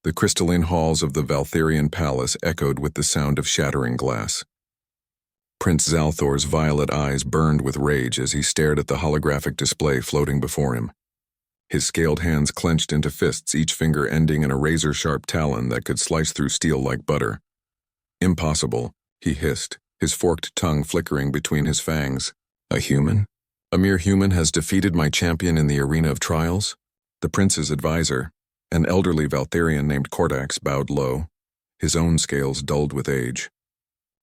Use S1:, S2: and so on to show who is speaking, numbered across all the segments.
S1: The crystalline halls of the Valtherian palace echoed with the sound of shattering glass. Prince Zalthor's violet eyes burned with rage as he stared at the holographic display floating before him. His scaled hands clenched into fists, each finger ending in a razor-sharp talon that could slice through steel like butter. "Impossible," he hissed, his forked tongue flickering between his fangs. "A human? A mere human has defeated my champion in the arena of trials?" The prince's advisor, an elderly Valtherian named Kordax, bowed low, his own scales dulled with age.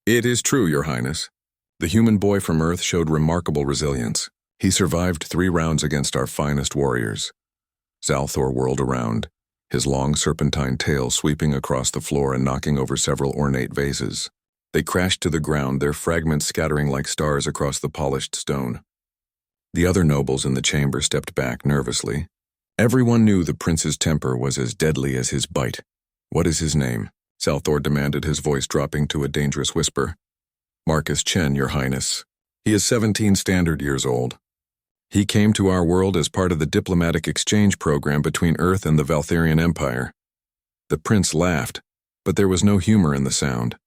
S1: "It is true, Your Highness. The human boy from Earth showed remarkable resilience. He survived 3 rounds against our finest warriors." Zalthor whirled around, his long serpentine tail sweeping across the floor and knocking over several ornate vases. They crashed to the ground, their fragments scattering like stars across the polished stone. The other nobles in the chamber stepped back nervously. Everyone knew the prince's temper was as deadly as his bite. "What is his name?" Zalthor demanded, his voice dropping to a dangerous whisper. "Marcus Chen, Your Highness. He is 17 standard years old. He came to our world as part of the diplomatic exchange program between Earth and the Valtherian Empire." The prince laughed, but there was no humor in the sound.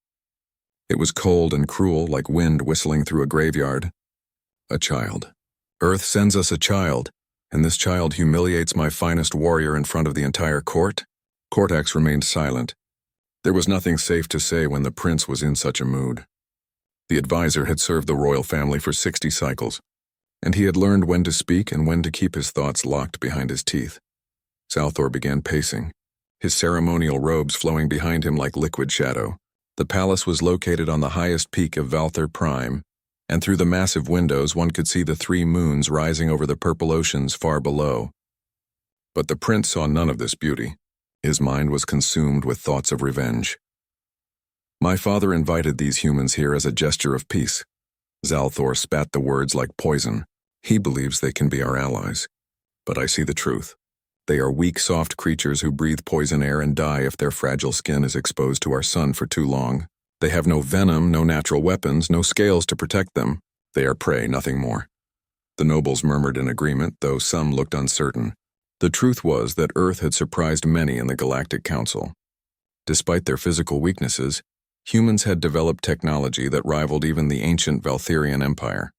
S1: It was cold and cruel, like wind whistling through a graveyard. "A child. Earth sends us a child, and this child humiliates my finest warrior in front of the entire court?" Kordax remained silent. There was nothing safe to say when the prince was in such a mood. The advisor had served the royal family for 60 cycles, and he had learned when to speak and when to keep his thoughts locked behind his teeth. Zalthor began pacing, his ceremonial robes flowing behind him like liquid shadow. The palace was located on the highest peak of Valther Prime, and through the massive windows one could see the 3 moons rising over the purple oceans far below. But the prince saw none of this beauty. His mind was consumed with thoughts of revenge. "My father invited these humans here as a gesture of peace." Zalthor spat the words like poison. "He believes they can be our allies. But I see the truth. They are weak, soft creatures who breathe poison air and die if their fragile skin is exposed to our sun for too long. They have no venom, no natural weapons, no scales to protect them. They are prey, nothing more." The nobles murmured in agreement, though some looked uncertain. The truth was that Earth had surprised many in the Galactic Council. Despite their physical weaknesses, humans had developed technology that rivaled even the ancient Valtherian Empire.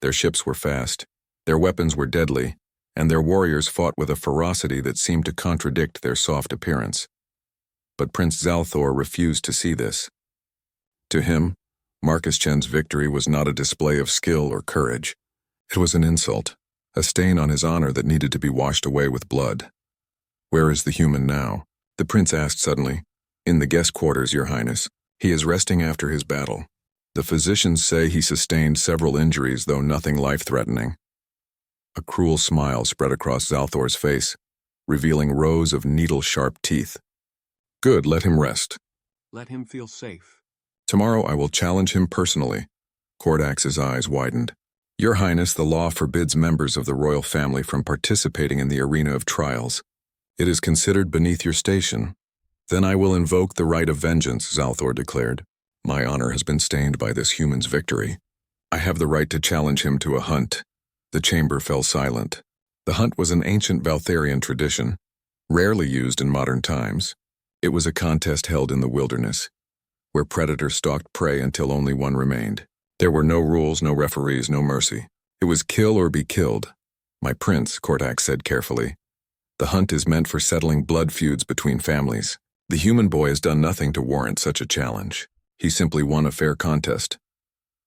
S1: Their ships were fast, their weapons were deadly, and their warriors fought with a ferocity that seemed to contradict their soft appearance. But Prince Zalthor refused to see this. To him, Marcus Chen's victory was not a display of skill or courage. It was an insult, a stain on his honor that needed to be washed away with blood. "Where is the human now?" the prince asked suddenly. "In the guest quarters, Your Highness. He is resting after his battle. The physicians say he sustained several injuries, though nothing life-threatening." A cruel smile spread across Zalthor's face, revealing rows of needle-sharp teeth. "Good, let him rest.
S2: Let him feel safe.
S1: Tomorrow I will challenge him personally." Kordax's eyes widened. "Your Highness, the law forbids members of the royal family from participating in the arena of trials. It is considered beneath your station." "Then I will invoke the right of vengeance," Zalthor declared. "My honor has been stained by this human's victory. I have the right to challenge him to a hunt." The chamber fell silent. The hunt was an ancient Valtherian tradition, rarely used in modern times. It was a contest held in the wilderness, where predators stalked prey until only one remained. There were no rules, no referees, no mercy. It was kill or be killed. "My prince," Kordax said carefully, "the hunt is meant for settling blood feuds between families. The human boy has done nothing to warrant such a challenge. He simply won a fair contest."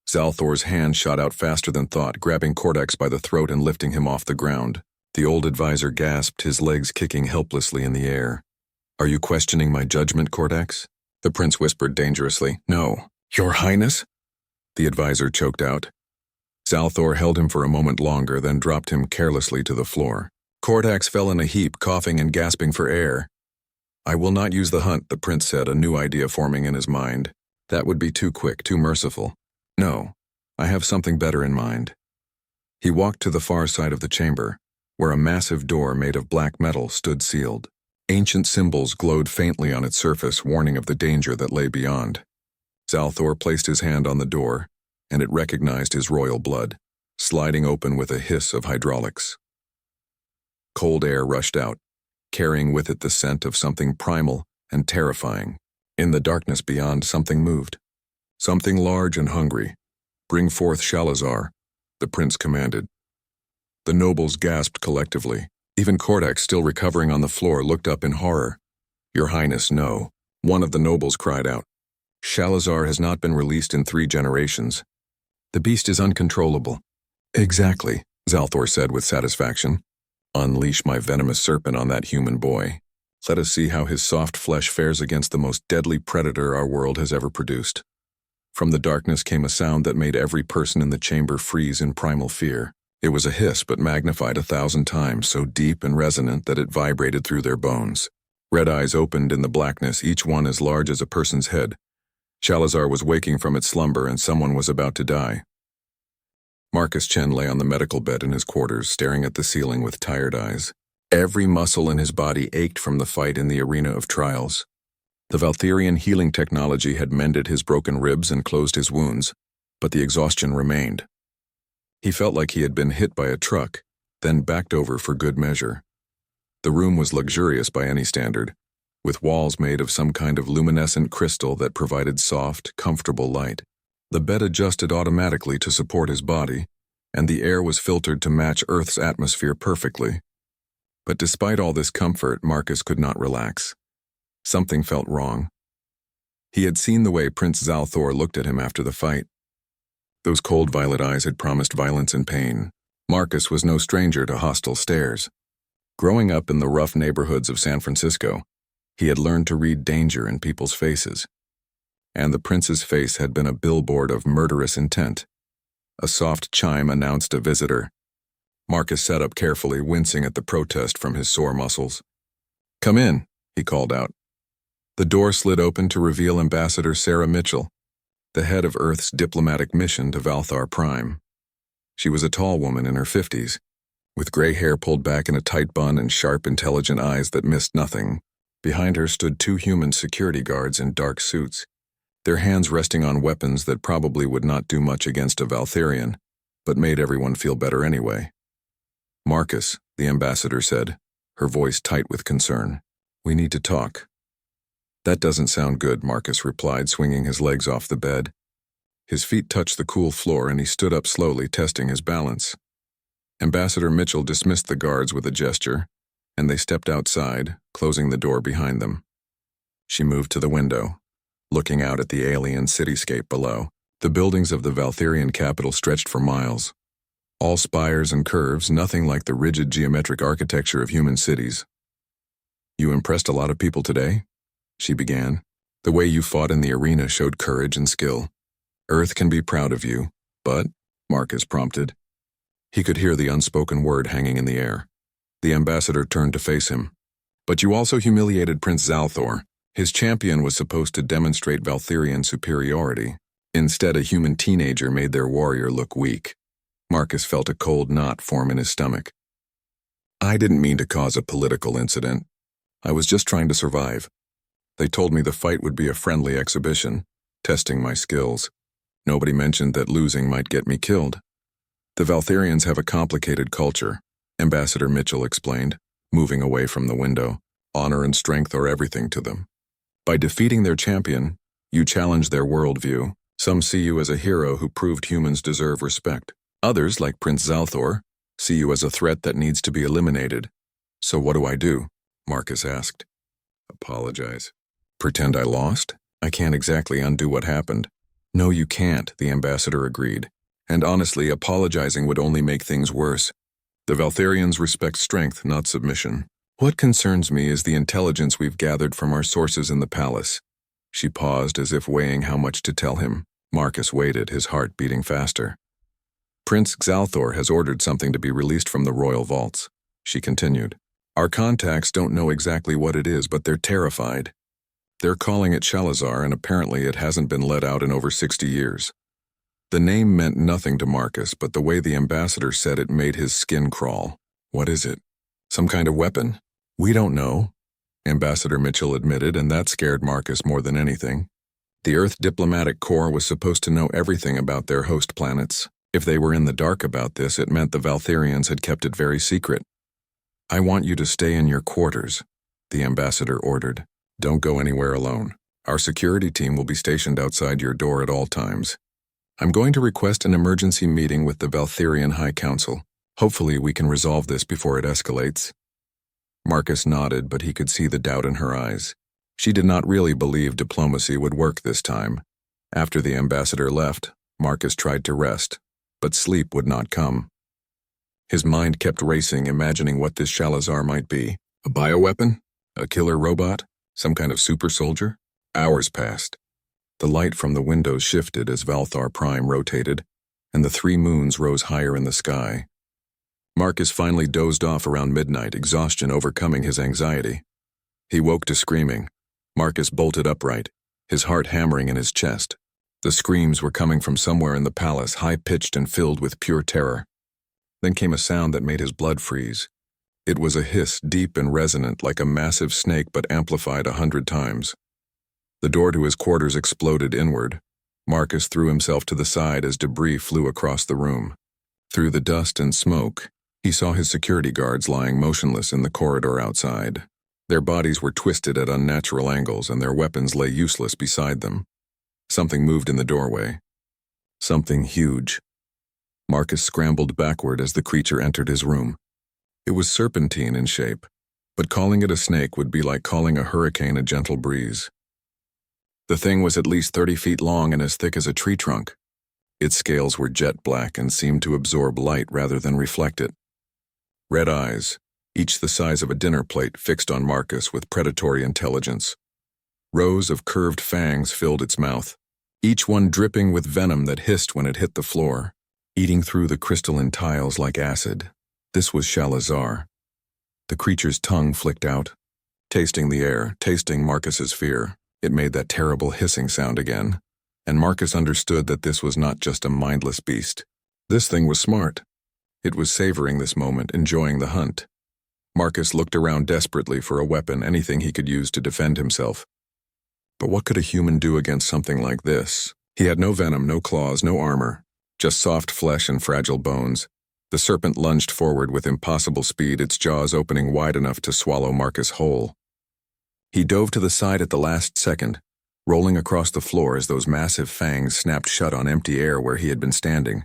S1: Zalthor's hand shot out faster than thought, grabbing Kordax by the throat and lifting him off the ground. The old advisor gasped, his legs kicking helplessly in the air. "Are you questioning my judgment, Kordax?" the prince whispered dangerously. "No." "Your Highness?" the advisor choked out. Zalthor held him for a moment longer, then dropped him carelessly to the floor. Kordax fell in a heap, coughing and gasping for air. "I will not use the hunt," the prince said, a new idea forming in his mind. "That would be too quick, too merciful. No, I have something better in mind." He walked to the far side of the chamber, where a massive door made of black metal stood sealed. Ancient symbols glowed faintly on its surface, warning of the danger that lay beyond. Zalthor placed his hand on the door, and it recognized his royal blood, sliding open with a hiss of hydraulics. Cold air rushed out, carrying with it the scent of something primal and terrifying. In the darkness beyond, something moved. Something large and hungry. "Bring forth Shalazar," the prince commanded. The nobles gasped collectively. Even Kordak, still recovering on the floor, looked up in horror. "Your Highness, no," one of the nobles cried out. "Shalazar has not been released in 3 generations. The beast is uncontrollable." "Exactly," Zalthor said with satisfaction. "Unleash my venomous serpent on that human boy. Let us see how his soft flesh fares against the most deadly predator our world has ever produced." From the darkness came a sound that made every person in the chamber freeze in primal fear. It was a hiss, but magnified 1,000 times, so deep and resonant that it vibrated through their bones. Red eyes opened in the blackness, each one as large as a person's head. Shalazar was waking from its slumber, and someone was about to die. Marcus Chen lay on the medical bed in his quarters, staring at the ceiling with tired eyes. Every muscle in his body ached from the fight in the arena of trials. The Valtherian healing technology had mended his broken ribs and closed his wounds, but the exhaustion remained. He felt like he had been hit by a truck, then backed over for good measure. The room was luxurious by any standard, with walls made of some kind of luminescent crystal that provided soft, comfortable light. The bed adjusted automatically to support his body, and the air was filtered to match Earth's atmosphere perfectly. But despite all this comfort, Marcus could not relax. Something felt wrong. He had seen the way Prince Zalthor looked at him after the fight. Those cold violet eyes had promised violence and pain. Marcus was no stranger to hostile stares. Growing up in the rough neighborhoods of San Francisco, he had learned to read danger in people's faces. And the prince's face had been a billboard of murderous intent. A soft chime announced a visitor. Marcus sat up carefully, wincing at the protest from his sore muscles. "Come in," he called out. The door slid open to reveal Ambassador Sarah Mitchell, the head of Earth's diplomatic mission to Valthar Prime. She was a tall woman in her 50s, with gray hair pulled back in a tight bun and sharp, intelligent eyes that missed nothing. Behind her stood 2 human security guards in dark suits, their hands resting on weapons that probably would not do much against a Valtherian, but made everyone feel better anyway. "Marcus," the ambassador said, her voice tight with concern. "We need to talk." "That doesn't sound good," Marcus replied, swinging his legs off the bed. His feet touched the cool floor, and he stood up slowly, testing his balance. Ambassador Mitchell dismissed the guards with a gesture, and they stepped outside, closing the door behind them. She moved to the window, looking out at the alien cityscape below. The buildings of the Valtherian capital stretched for miles. All spires and curves, nothing like the rigid geometric architecture of human cities. "You impressed a lot of people today," she began. "The way you fought in the arena showed courage and skill. Earth can be proud of you, but," Marcus prompted. He could hear the unspoken word hanging in the air. The ambassador turned to face him. "But you also humiliated Prince Zalthor. His champion was supposed to demonstrate Valtherian superiority. Instead, a human teenager made their warrior look weak." Marcus felt a cold knot form in his stomach. "I didn't mean to cause a political incident. I was just trying to survive. They told me the fight would be a friendly exhibition, testing my skills. Nobody mentioned that losing might get me killed." "The Valtherians have a complicated culture," Ambassador Mitchell explained, moving away from the window. "Honor and strength are everything to them. By defeating their champion, you challenge their worldview. Some see you as a hero who proved humans deserve respect. Others, like Prince Zalthor, see you as a threat that needs to be eliminated. So what do I do?" Marcus asked. "Apologize. Pretend I lost? I can't exactly undo what happened." "No, you can't," the ambassador agreed. "And honestly, apologizing would only make things worse. The Valtherians respect strength, not submission. What concerns me is the intelligence we've gathered from our sources in the palace." She paused as if weighing how much to tell him. Marcus waited, his heart beating faster. "Prince Zalthor has ordered something to be released from the royal vaults," she continued. "Our contacts don't know exactly what it is, but they're terrified. They're calling it Shalazar, and apparently it hasn't been let out in over 60 years. The name meant nothing to Marcus, but the way the ambassador said it made his skin crawl. "What is it? Some kind of weapon?" "We don't know," Ambassador Mitchell admitted, and that scared Marcus more than anything. The Earth Diplomatic Corps was supposed to know everything about their host planets. If they were in the dark about this, it meant the Valtherians had kept it very secret. "I want you to stay in your quarters," the ambassador ordered. "Don't go anywhere alone. Our security team will be stationed outside your door at all times. I'm going to request an emergency meeting with the Valtherian High Council. Hopefully we can resolve this before it escalates." Marcus nodded, but he could see the doubt in her eyes. She did not really believe diplomacy would work this time. After the ambassador left, Marcus tried to rest, but sleep would not come. His mind kept racing, imagining what this Shalazar might be. A bioweapon? A killer robot? Some kind of super soldier? Hours passed. The light from the windows shifted as Valthar Prime rotated, and the 3 moons rose higher in the sky. Marcus finally dozed off around midnight, exhaustion overcoming his anxiety. He woke to screaming. Marcus bolted upright, his heart hammering in his chest. The screams were coming from somewhere in the palace, high-pitched and filled with pure terror. Then came a sound that made his blood freeze. It was a hiss, deep and resonant, like a massive snake but amplified 100 times. The door to his quarters exploded inward. Marcus threw himself to the side as debris flew across the room. Through the dust and smoke, he saw his security guards lying motionless in the corridor outside. Their bodies were twisted at unnatural angles, and their weapons lay useless beside them. Something moved in the doorway. Something huge. Marcus scrambled backward as the creature entered his room. It was serpentine in shape, but calling it a snake would be like calling a hurricane a gentle breeze. The thing was at least 30 feet long and as thick as a tree trunk. Its scales were jet black and seemed to absorb light rather than reflect it. Red eyes, each the size of a dinner plate, fixed on Marcus with predatory intelligence. Rows of curved fangs filled its mouth, each one dripping with venom that hissed when it hit the floor, eating through the crystalline tiles like acid. This was Shalazar. The creature's tongue flicked out, tasting the air, tasting Marcus's fear. It made that terrible hissing sound again, and Marcus understood that this was not just a mindless beast. This thing was smart. It was savoring this moment, enjoying the hunt. Marcus looked around desperately for a weapon, anything he could use to defend himself. But what could a human do against something like this? He had no venom, no claws, no armor, just soft flesh and fragile bones. The serpent lunged forward with impossible speed, its jaws opening wide enough to swallow Marcus whole. He dove to the side at the last second, rolling across the floor as those massive fangs snapped shut on empty air where he had been standing.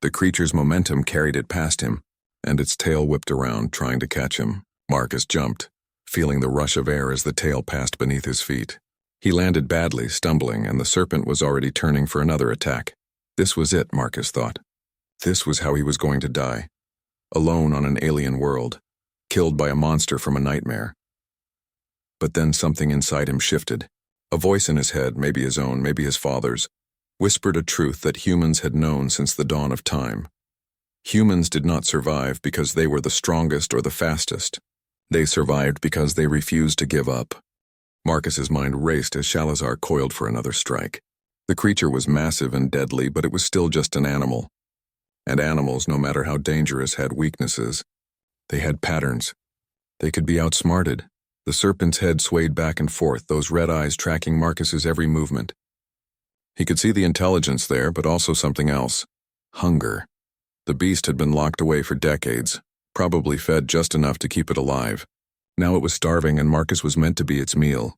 S1: The creature's momentum carried it past him, and its tail whipped around, trying to catch him. Marcus jumped, feeling the rush of air as the tail passed beneath his feet. He landed badly, stumbling, and the serpent was already turning for another attack. This was it, Marcus thought. This was how he was going to die. Alone on an alien world, killed by a monster from a nightmare. But then something inside him shifted. A voice in his head, maybe his own, maybe his father's, whispered a truth that humans had known since the dawn of time. Humans did not survive because they were the strongest or the fastest. They survived because they refused to give up. Marcus's mind raced as Shalazar coiled for another strike. The creature was massive and deadly, but it was still just an animal. And animals, no matter how dangerous, had weaknesses. They had patterns. They could be outsmarted. The serpent's head swayed back and forth, those red eyes tracking Marcus's every movement. He could see the intelligence there, but also something else. Hunger. The beast had been locked away for decades, probably fed just enough to keep it alive. Now it was starving, and Marcus was meant to be its meal.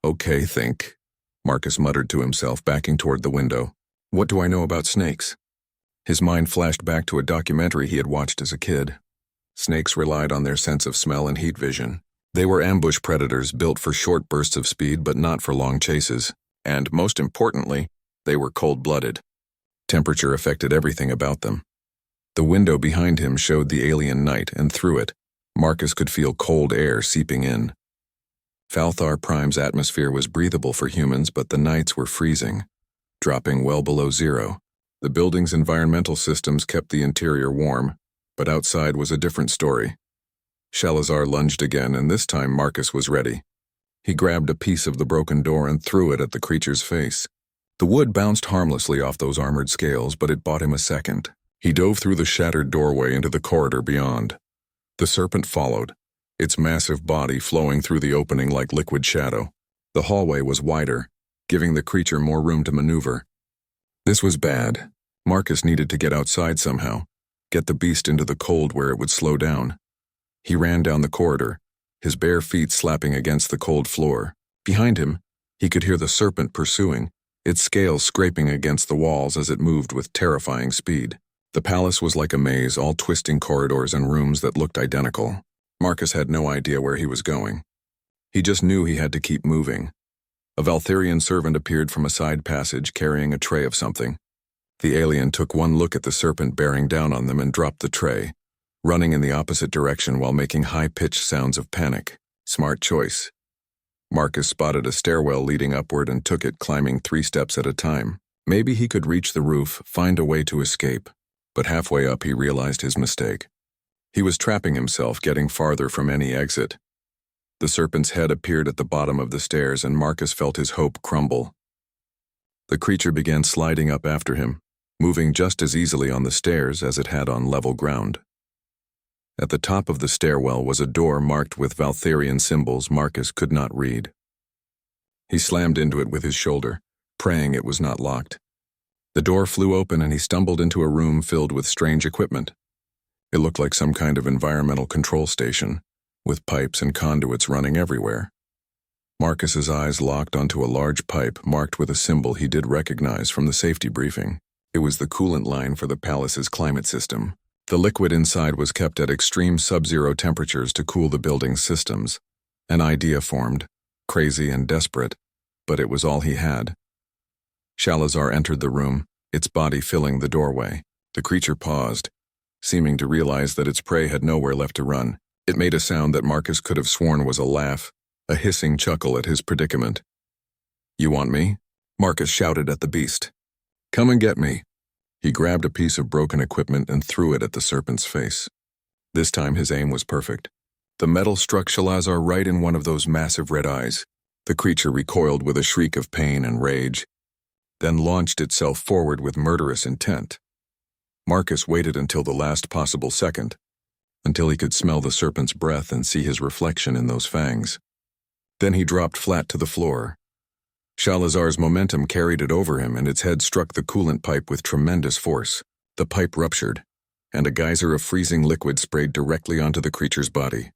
S1: "Okay, think," Marcus muttered to himself, backing toward the window. "What do I know about snakes?" His mind flashed back to a documentary he had watched as a kid. Snakes relied on their sense of smell and heat vision. They were ambush predators built for short bursts of speed but not for long chases. And, most importantly, they were cold-blooded. Temperature affected everything about them. The window behind him showed the alien night, and through it, Marcus could feel cold air seeping in. Valthar Prime's atmosphere was breathable for humans, but the nights were freezing, dropping well below zero. The building's environmental systems kept the interior warm, but outside was a different story. Shalazar lunged again, and this time Marcus was ready. He grabbed a piece of the broken door and threw it at the creature's face. The wood bounced harmlessly off those armored scales, but it bought him a second. He dove through the shattered doorway into the corridor beyond. The serpent followed, its massive body flowing through the opening like liquid shadow. The hallway was wider, giving the creature more room to maneuver. This was bad. Marcus needed to get outside somehow, get the beast into the cold where it would slow down. He ran down the corridor, his bare feet slapping against the cold floor. Behind him, he could hear the serpent pursuing, its scales scraping against the walls as it moved with terrifying speed. The palace was like a maze, all twisting corridors and rooms that looked identical. Marcus had no idea where he was going. He just knew he had to keep moving. A Valtherian servant appeared from a side passage carrying a tray of something. The alien took one look at the serpent bearing down on them and dropped the tray, running in the opposite direction while making high-pitched sounds of panic. Smart choice. Marcus spotted a stairwell leading upward and took it, climbing 3 steps at a time. Maybe he could reach the roof, find a way to escape. But halfway up he realized his mistake. He was trapping himself, getting farther from any exit. The serpent's head appeared at the bottom of the stairs and Marcus felt his hope crumble. The creature began sliding up after him, moving just as easily on the stairs as it had on level ground. At the top of the stairwell was a door marked with Valtherian symbols Marcus could not read. He slammed into it with his shoulder, praying it was not locked. The door flew open and he stumbled into a room filled with strange equipment. It looked like some kind of environmental control station, with pipes and conduits running everywhere. Marcus's eyes locked onto a large pipe marked with a symbol he did recognize from the safety briefing. It was the coolant line for the palace's climate system. The liquid inside was kept at extreme sub-zero temperatures to cool the building's systems. An idea formed, crazy and desperate, but it was all he had. Shalazar entered the room, its body filling the doorway. The creature paused, seeming to realize that its prey had nowhere left to run. It made a sound that Marcus could have sworn was a laugh, a hissing chuckle at his predicament. "You want me?" Marcus shouted at the beast. "Come and get me." He grabbed a piece of broken equipment and threw it at the serpent's face. This time his aim was perfect. The metal struck Shalazar right in one of those massive red eyes. The creature recoiled with a shriek of pain and rage, then launched itself forward with murderous intent. Marcus waited until the last possible second, until he could smell the serpent's breath and see his reflection in those fangs. Then he dropped flat to the floor. Shalazar's momentum carried it over him and its head struck the coolant pipe with tremendous force. The pipe ruptured, and a geyser of freezing liquid sprayed directly onto the creature's body.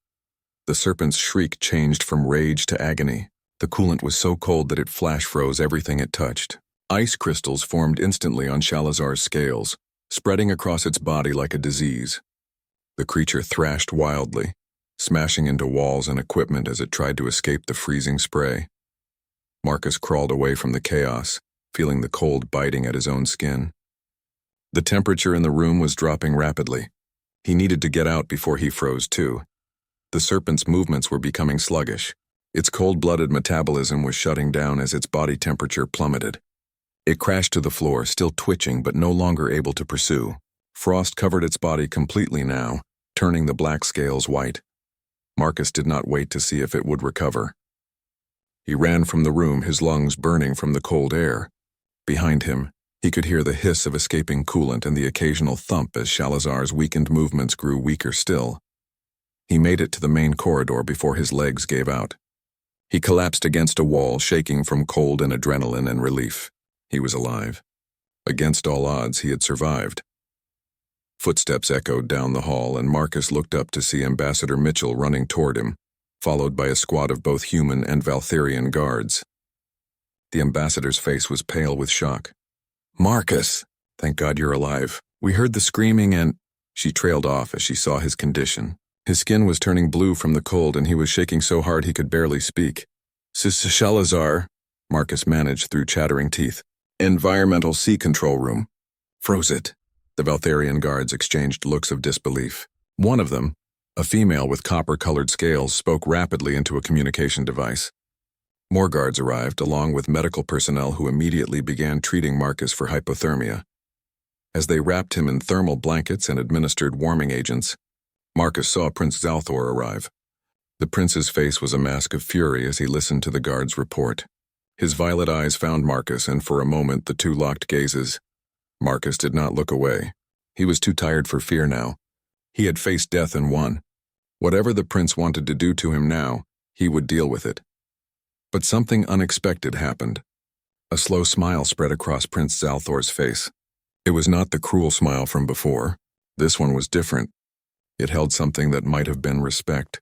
S1: The serpent's shriek changed from rage to agony. The coolant was so cold that it flash froze everything it touched. Ice crystals formed instantly on Shalazar's scales, spreading across its body like a disease. The creature thrashed wildly, smashing into walls and equipment as it tried to escape the freezing spray. Marcus crawled away from the chaos, feeling the cold biting at his own skin. The temperature in the room was dropping rapidly. He needed to get out before he froze too. The serpent's movements were becoming sluggish. Its cold-blooded metabolism was shutting down as its body temperature plummeted. It crashed to the floor, still twitching but no longer able to pursue. Frost covered its body completely now, turning the black scales white. Marcus did not wait to see if it would recover. He ran from the room, his lungs burning from the cold air. Behind him, he could hear the hiss of escaping coolant and the occasional thump as Shalazar's weakened movements grew weaker still. He made it to the main corridor before his legs gave out. He collapsed against a wall, shaking from cold and adrenaline and relief. He was alive. Against all odds, he had survived. Footsteps echoed down the hall, and Marcus looked up to see Ambassador Mitchell running toward him, followed by a squad of both human and Valtherian guards. The ambassador's face was pale with shock. "Marcus! Thank God you're alive. We heard the screaming and—" She trailed off as she saw his condition. His skin was turning blue from the cold, and he was shaking so hard he could barely speak. "Shalazar," Marcus managed through chattering teeth. "Environmental Sea Control Room." "Froze it." The Valtherian guards exchanged looks of disbelief. One of them, a female with copper-colored scales, spoke rapidly into a communication device. More guards arrived, along with medical personnel who immediately began treating Marcus for hypothermia. As they wrapped him in thermal blankets and administered warming agents, Marcus saw Prince Zalthor arrive. The prince's face was a mask of fury as he listened to the guard's report. His violet eyes found Marcus, and for a moment the two locked gazes. Marcus did not look away. He was too tired for fear now. He had faced death and won. Whatever the prince wanted to do to him now, he would deal with it. But something unexpected happened. A slow smile spread across Prince Zalthor's face. It was not the cruel smile from before. This one was different. It held something that might have been respect.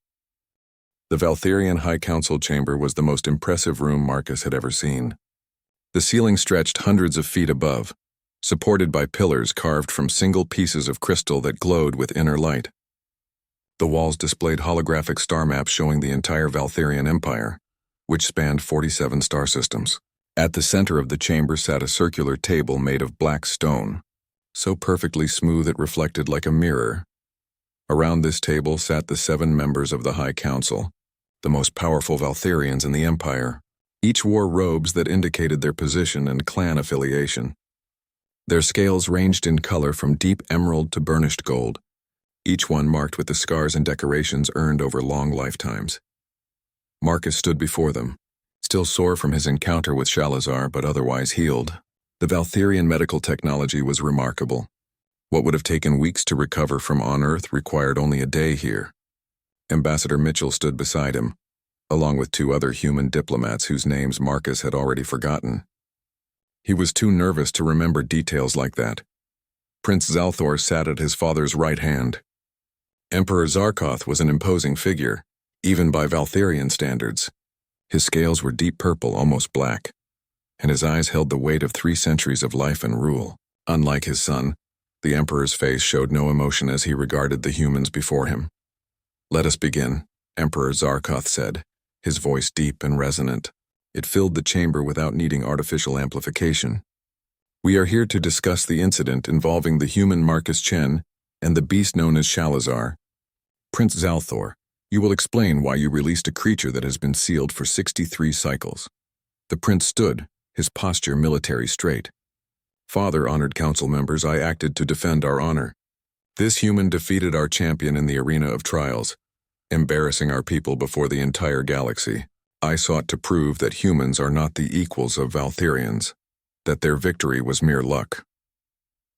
S1: The Valtherian High Council chamber was the most impressive room Marcus had ever seen. The ceiling stretched hundreds of feet above, supported by pillars carved from single pieces of crystal that glowed with inner light. The walls displayed holographic star maps showing the entire Valtherian Empire, which spanned 47 star systems. At the center of the chamber sat a circular table made of black stone, so perfectly smooth it reflected like a mirror. Around this table sat the 7 members of the High Council, the most powerful Valtherians in the Empire. Each wore robes that indicated their position and clan affiliation. Their scales ranged in color from deep emerald to burnished gold, each one marked with the scars and decorations earned over long lifetimes. Marcus stood before them, still sore from his encounter with Shalazar but otherwise healed. The Valtherian medical technology was remarkable. What would have taken weeks to recover from on Earth required only a day here. Ambassador Mitchell stood beside him, along with 2 other human diplomats whose names Marcus had already forgotten. He was too nervous to remember details like that. Prince Zalthor sat at his father's right hand. Emperor Zarkoth was an imposing figure, even by Valtherian standards. His scales were deep purple, almost black, and his eyes held the weight of 3 centuries of life and rule. Unlike his son, the Emperor's face showed no emotion as he regarded the humans before him. "Let us begin," Emperor Zarkoth said, his voice deep and resonant. It filled the chamber without needing artificial amplification. "We are here to discuss the incident involving the human Marcus Chen and the beast known as Shalazar. Prince Zalthor, you will explain why you released a creature that has been sealed for 63 cycles." The prince stood, his posture military straight. "Father, honored council members, I acted to defend our honor. This human defeated our champion in the arena of trials, embarrassing our people before the entire galaxy. I sought to prove that humans are not the equals of Valtherians, that their victory was mere luck.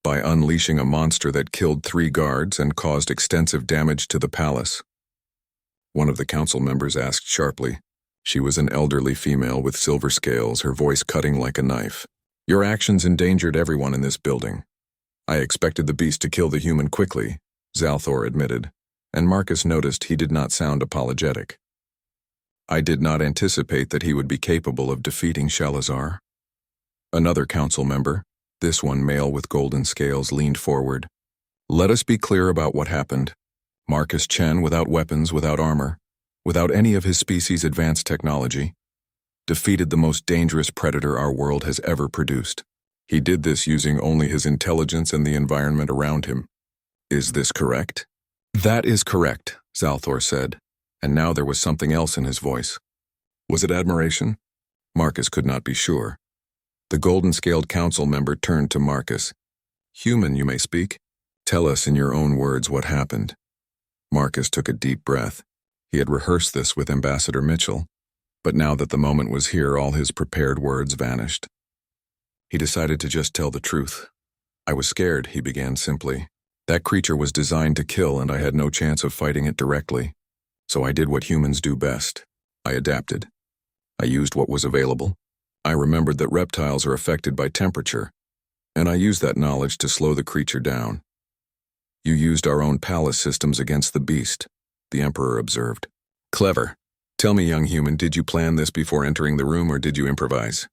S1: By unleashing a monster that killed 3 guards and caused extensive damage to the palace." One of the council members asked sharply. She was an elderly female with silver scales, her voice cutting like a knife. "Your actions endangered everyone in this building. I expected the beast to kill the human quickly," Zalthor admitted, and Marcus noticed he did not sound apologetic. "I did not anticipate that he would be capable of defeating Shalazar." Another council member, this one male with golden scales, leaned forward. "Let us be clear about what happened. Marcus Chen, without weapons, without armor, without any of his species' advanced technology, defeated the most dangerous predator our world has ever produced. He did this using only his intelligence and the environment around him. Is this correct?" "That is correct," Zalthor said, and now there was something else in his voice. Was it admiration? Marcus could not be sure. The golden-scaled council member turned to Marcus. "Human, you may speak. Tell us in your own words what happened." Marcus took a deep breath. He had rehearsed this with Ambassador Mitchell, but now that the moment was here, all his prepared words vanished. He decided to just tell the truth. "I was scared," he began simply. "That creature was designed to kill, and I had no chance of fighting it directly. So I did what humans do best. I adapted. I used what was available. I remembered that reptiles are affected by temperature, and I used that knowledge to slow the creature down." "You used our own palace systems against the beast," the Emperor observed. "Clever. Tell me, young human, did you plan this before entering the room, or did you improvise?"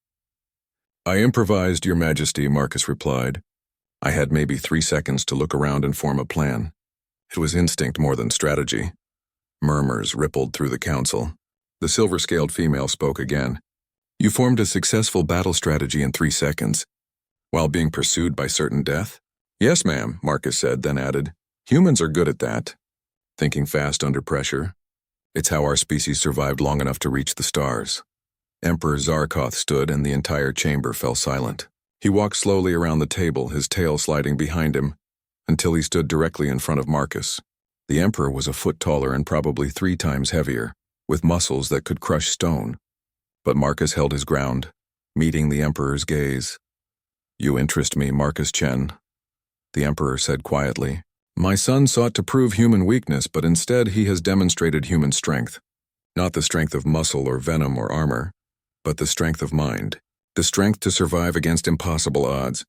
S1: "I improvised, Your Majesty," Marcus replied. "I had maybe 3 seconds to look around and form a plan. It was instinct more than strategy." Murmurs rippled through the council. The silver-scaled female spoke again. "You formed a successful battle strategy in 3 seconds, while being pursued by certain death?" "Yes, ma'am," Marcus said, then added, "Humans are good at that. Thinking fast under pressure. It's how our species survived long enough to reach the stars." Emperor Zarkoth stood, and the entire chamber fell silent. He walked slowly around the table, his tail sliding behind him, until he stood directly in front of Marcus. The Emperor was a foot taller and probably 3 times heavier, with muscles that could crush stone. But Marcus held his ground, meeting the Emperor's gaze. "You interest me, Marcus Chen," the Emperor said quietly. "My son sought to prove human weakness, but instead he has demonstrated human strength. Not the strength of muscle or venom or armor, but the strength of mind. The strength to survive against impossible odds."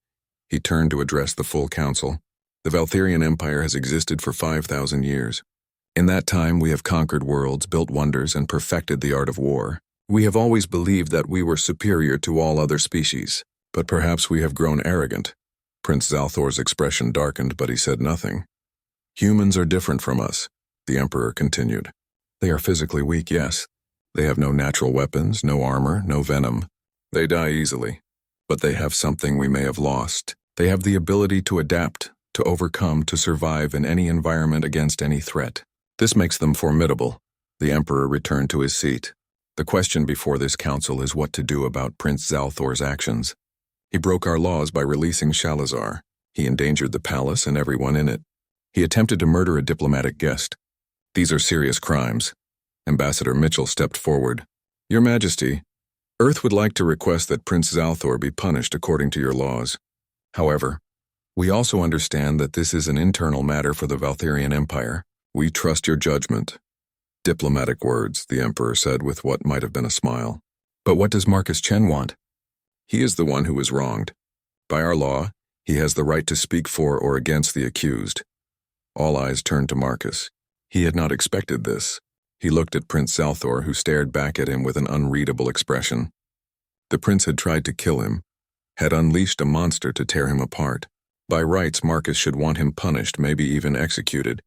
S1: He turned to address the full council. The Valtherian Empire has existed for 5,000 years. In that time, we have conquered worlds, built wonders, and perfected the art of war. We have always believed that we were superior to all other species, but perhaps we have grown arrogant. Prince Zalthor's expression darkened, but he said nothing. Humans are different from us, the Emperor continued. They are physically weak, yes. They have no natural weapons, no armor, no venom. They die easily, but they have something we may have lost. They have the ability to adapt, to overcome, to survive in any environment against any threat. This makes them formidable. The Emperor returned to his seat. The question before this council is what to do about Prince Zalthor's actions. He broke our laws by releasing Shalazar. He endangered the palace and everyone in it. He attempted to murder a diplomatic guest. These are serious crimes. Ambassador Mitchell stepped forward. Your Majesty, Earth would like to request that Prince Zalthor be punished according to your laws. However, we also understand that this is an internal matter for the Valtherian Empire. We trust your judgment. Diplomatic words, the Emperor said with what might have been a smile. But what does Marcus Chen want? He is the one who was wronged. By our law, he has the right to speak for or against the accused. All eyes turned to Marcus. He had not expected this. He looked at Prince Zalthor, who stared back at him with an unreadable expression. The prince had tried to kill him, had unleashed a monster to tear him apart. By rights, Marcus should want him punished, maybe even executed.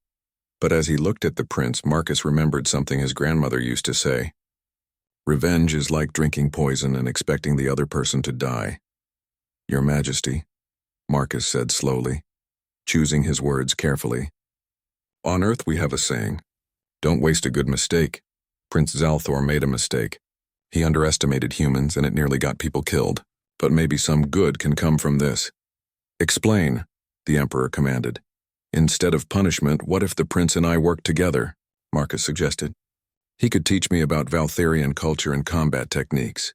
S1: But as he looked at the prince, Marcus remembered something his grandmother used to say. Revenge is like drinking poison and expecting the other person to die. Your Majesty, Marcus said slowly, choosing his words carefully. On Earth we have a saying, don't waste a good mistake. Prince Zalthor made a mistake. He underestimated humans and it nearly got people killed. But maybe some good can come from this. Explain, the Emperor commanded. Instead of punishment, what if the prince and I worked together? Marcus suggested. He could teach me about Valtherian culture and combat techniques.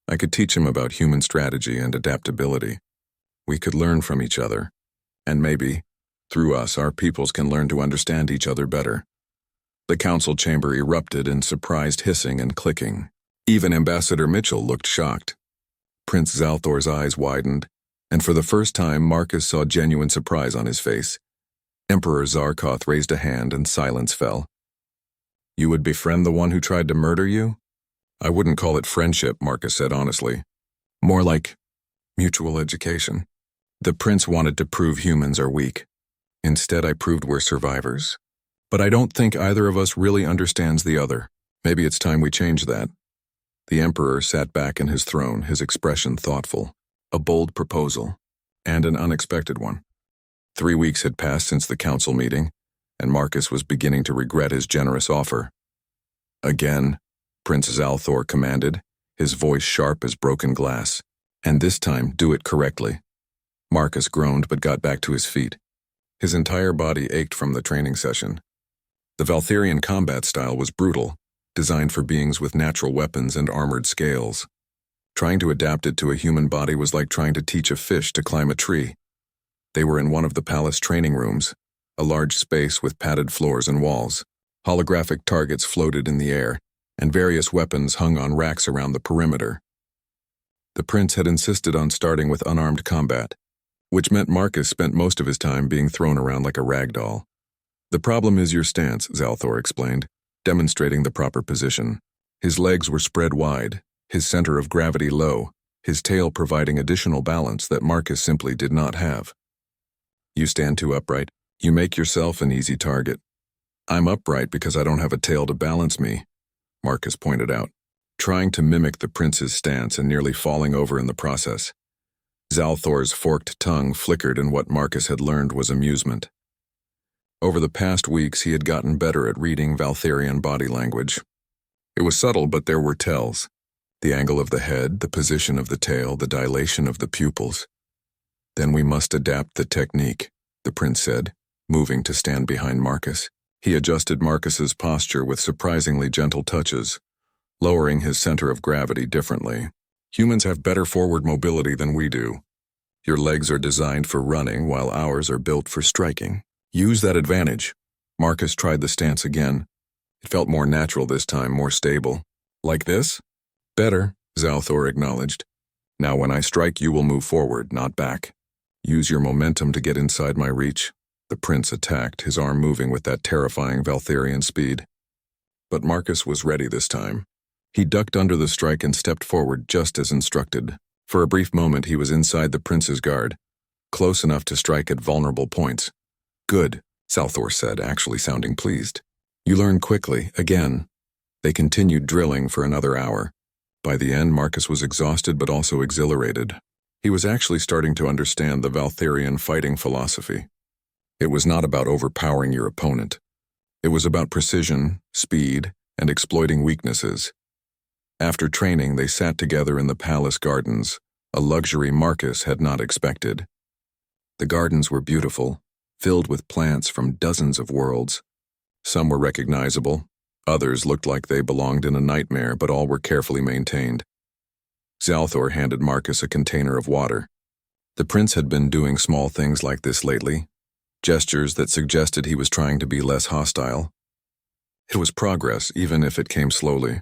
S1: I could teach him about human strategy and adaptability. We could learn from each other. And maybe, through us, our peoples can learn to understand each other better. The council chamber erupted in surprised hissing and clicking. Even Ambassador Mitchell looked shocked. Prince Zalthor's eyes widened, and for the first time Marcus saw genuine surprise on his face. Emperor Zarkoth raised a hand and silence fell. You would befriend the one who tried to murder you? I wouldn't call it friendship, Marcus said honestly. More like mutual education. The prince wanted to prove humans are weak. Instead, I proved we're survivors. But I don't think either of us really understands the other. Maybe it's time we change that. The Emperor sat back in his throne, his expression thoughtful. A bold proposal, and an unexpected one. 3 weeks had passed since the council meeting, and Marcus was beginning to regret his generous offer. Again, Prince Zalthor commanded, his voice sharp as broken glass. And this time, do it correctly. Marcus groaned but got back to his feet. His entire body ached from the training session. The Valtherian combat style was brutal, designed for beings with natural weapons and armored scales. Trying to adapt it to a human body was like trying to teach a fish to climb a tree. They were in one of the palace training rooms, a large space with padded floors and walls. Holographic targets floated in the air, and various weapons hung on racks around the perimeter. The prince had insisted on starting with unarmed combat, which meant Marcus spent most of his time being thrown around like a rag doll. The problem is your stance, Zalthor explained, demonstrating the proper position. His legs were spread wide, his center of gravity low, his tail providing additional balance that Marcus simply did not have. You stand too upright. You make yourself an easy target. I'm upright because I don't have a tail to balance me, Marcus pointed out, trying to mimic the prince's stance and nearly falling over in the process. Zalthor's forked tongue flickered in what Marcus had learned was amusement. Over the past weeks, he had gotten better at reading Valtherian body language. It was subtle, but there were tells. The angle of the head, the position of the tail, the dilation of the pupils. Then we must adapt the technique, the prince said, moving to stand behind Marcus. He adjusted Marcus's posture with surprisingly gentle touches, lowering his center of gravity differently. Humans have better forward mobility than we do. Your legs are designed for running while ours are built for striking. Use that advantage. Marcus tried the stance again. It felt more natural this time, more stable. Like this? Better, Zalthor acknowledged. Now when I strike, you will move forward, not back. Use your momentum to get inside my reach. The prince attacked, his arm moving with that terrifying Valtharian speed. But Marcus was ready this time. He ducked under the strike and stepped forward just as instructed. For a brief moment he was inside the prince's guard, close enough to strike at vulnerable points. Good, Zalthor said, actually sounding pleased. You learn quickly, again. They continued drilling for another hour. By the end, Marcus was exhausted but also exhilarated. He was actually starting to understand the Valtharian fighting philosophy. It was not about overpowering your opponent. It was about precision, speed, and exploiting weaknesses. After training, they sat together in the palace gardens, a luxury Marcus had not expected. The gardens were beautiful, filled with plants from dozens of worlds. Some were recognizable, others looked like they belonged in a nightmare, but all were carefully maintained. Zalthor handed Marcus a container of water. The prince had been doing small things like this lately, gestures that suggested he was trying to be less hostile. It was progress, even if it came slowly.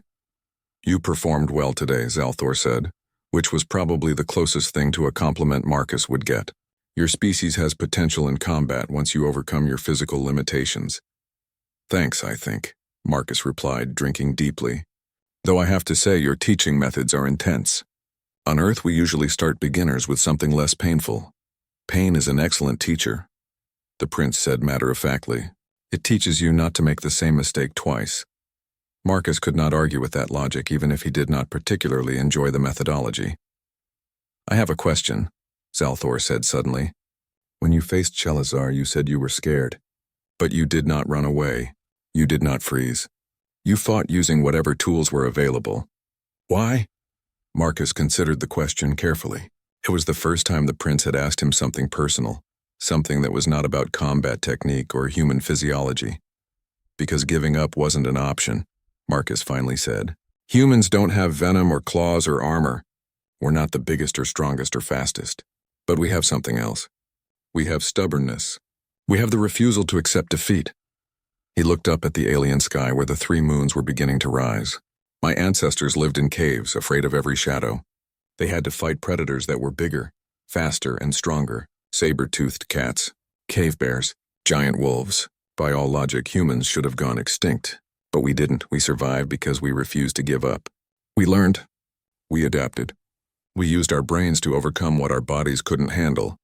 S1: You performed well today, Zalthor said, which was probably the closest thing to a compliment Marcus would get. Your species has potential in combat once you overcome your physical limitations. Thanks, I think, Marcus replied, drinking deeply. Though I have to say your teaching methods are intense. On Earth we usually start beginners with something less painful. Pain is an excellent teacher, the prince said matter-of-factly. It teaches you not to make the same mistake twice. Marcus could not argue with that logic even if he did not particularly enjoy the methodology. I have a question, Zalthor said suddenly. When you faced Shelazar, you said you were scared. But you did not run away. You did not freeze. You fought using whatever tools were available. Why? Marcus considered the question carefully. It was the first time the prince had asked him something personal, something that was not about combat technique or human physiology. Because giving up wasn't an option, Marcus finally said. Humans don't have venom or claws or armor. We're not the biggest or strongest or fastest. But we have something else. We have stubbornness. We have the refusal to accept defeat. He looked up at the alien sky where the 3 moons were beginning to rise. My ancestors lived in caves, afraid of every shadow. They had to fight predators that were bigger, faster, and stronger. Saber-toothed cats, cave bears, giant wolves. By all logic, humans should have gone extinct. But we didn't. We survived because we refused to give up. We learned. We adapted. We used our brains to overcome what our bodies couldn't handle.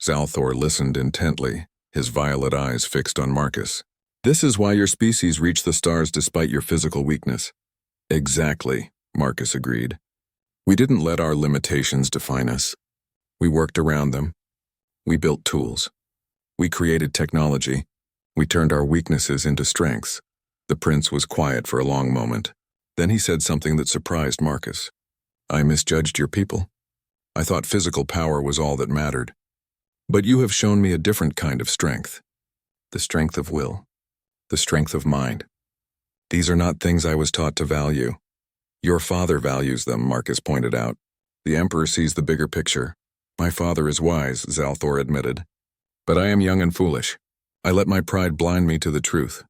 S1: Zalthor listened intently, his violet eyes fixed on Marcus. This is why your species reached the stars despite your physical weakness. Exactly, Marcus agreed. We didn't let our limitations define us. We worked around them. We built tools. We created technology. We turned our weaknesses into strengths. The prince was quiet for a long moment. Then he said something that surprised Marcus. I misjudged your people. I thought physical power was all that mattered. But you have shown me a different kind of strength. The strength of will. The strength of mind. These are not things I was taught to value. Your father values them, Marcus pointed out. The Emperor sees the bigger picture. My father is wise, Zalthor admitted. But I am young and foolish. I let my pride blind me to the truth.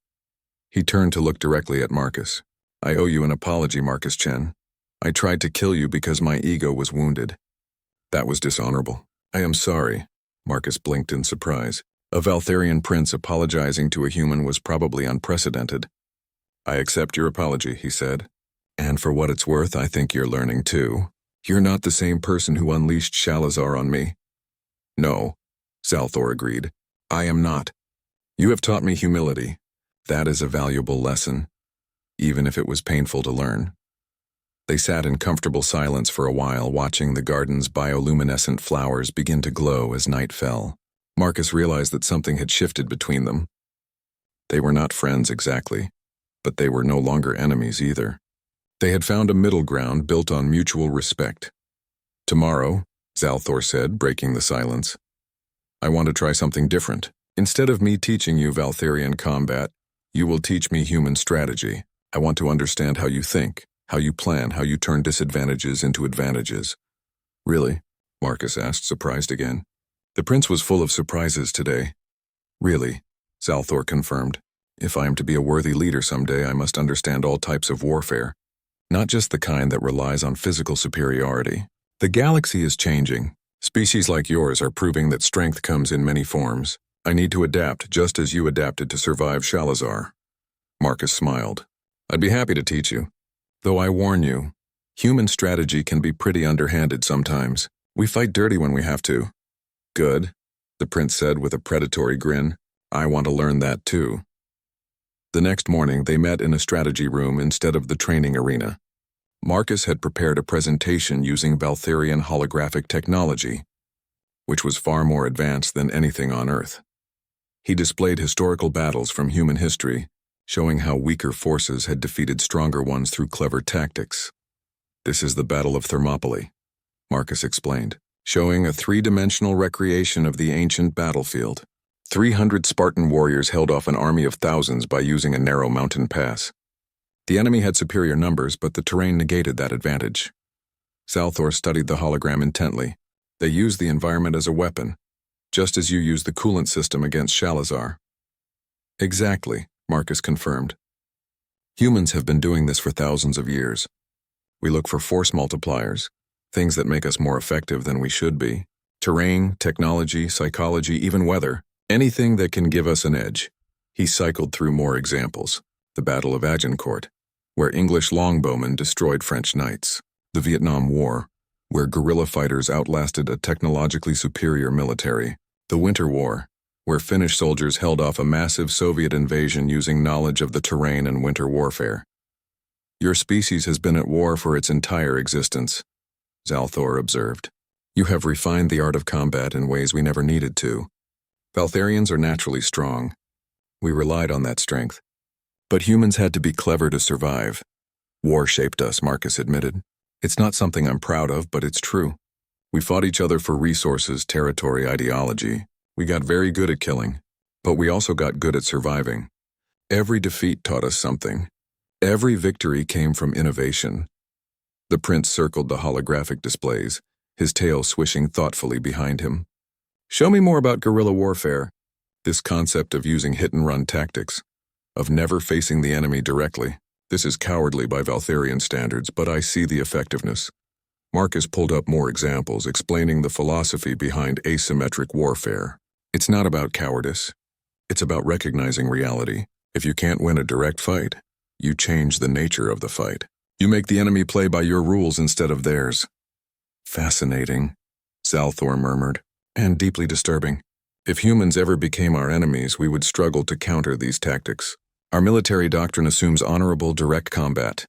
S1: He turned to look directly at Marcus. I owe you an apology, Marcus Chen. I tried to kill you because my ego was wounded. That was dishonorable. I am sorry. Marcus blinked in surprise. A Valtharian prince apologizing to a human was probably unprecedented. I accept your apology, he said. And for what it's worth, I think you're learning too. You're not the same person who unleashed Shelazar on me. No, Zalthor agreed. I am not. You have taught me humility. That is a valuable lesson, even if it was painful to learn. They sat in comfortable silence for a while, watching the garden's bioluminescent flowers begin to glow as night fell. Marcus realized that something had shifted between them. They were not friends exactly, but they were no longer enemies either. They had found a middle ground built on mutual respect. Tomorrow, Zalthor said, breaking the silence, I want to try something different. Instead of me teaching you Valtharian combat, you will teach me human strategy. I want to understand how you think, how you plan, how you turn disadvantages into advantages. Really? Marcus asked, surprised again. The prince was full of surprises today. Really, Zalthor confirmed. If I am to be a worthy leader someday, I must understand all types of warfare, not just the kind that relies on physical superiority. The galaxy is changing, Species like yours are proving that strength comes in many forms. I need to adapt just as you adapted to survive Shalazar. Marcus smiled. I'd be happy to teach you. Though I warn you, human strategy can be pretty underhanded sometimes. We fight dirty when we have to. Good, the prince said with a predatory grin. I want to learn that too. The next morning, they met in a strategy room instead of the training arena. Marcus had prepared a presentation using Valtherian holographic technology, which was far more advanced than anything on Earth. He displayed historical battles from human history, showing how weaker forces had defeated stronger ones through clever tactics. This is the Battle of Thermopylae, Marcus explained, showing a three-dimensional recreation of the ancient battlefield. 300 Spartan warriors held off an army of thousands by using a narrow mountain pass. The enemy had superior numbers, but the terrain negated that advantage. Zalthor studied the hologram intently. They used the environment as a weapon, just as you use the coolant system against Shalazar. Exactly, Marcus confirmed. Humans have been doing this for thousands of years. We look for force multipliers, things that make us more effective than we should be. Terrain, technology, psychology, even weather. Anything that can give us an edge. He cycled through more examples. The Battle of Agincourt, where English longbowmen destroyed French knights. The Vietnam War, where guerrilla fighters outlasted a technologically superior military. The Winter War, where Finnish soldiers held off a massive Soviet invasion using knowledge of the terrain and winter warfare. Your species has been at war for its entire existence, Zalthor observed. You have refined the art of combat in ways we never needed to. Valtherians are naturally strong. We relied on that strength. But humans had to be clever to survive. War shaped us, Marcus admitted. It's not something I'm proud of, but it's true. We fought each other for resources, territory, ideology. We got very good at killing, but we also got good at surviving. Every defeat taught us something. Every victory came from innovation. The prince circled the holographic displays, his tail swishing thoughtfully behind him. Show me more about guerrilla warfare. This concept of using hit-and-run tactics, of never facing the enemy directly. This is cowardly by Valtherian standards, but I see the effectiveness. Marcus pulled up more examples, explaining the philosophy behind asymmetric warfare. It's not about cowardice. It's about recognizing reality. If you can't win a direct fight, you change the nature of the fight. You make the enemy play by your rules instead of theirs. Fascinating, Zalthor murmured, and deeply disturbing. If humans ever became our enemies, we would struggle to counter these tactics. Our military doctrine assumes honorable, direct combat,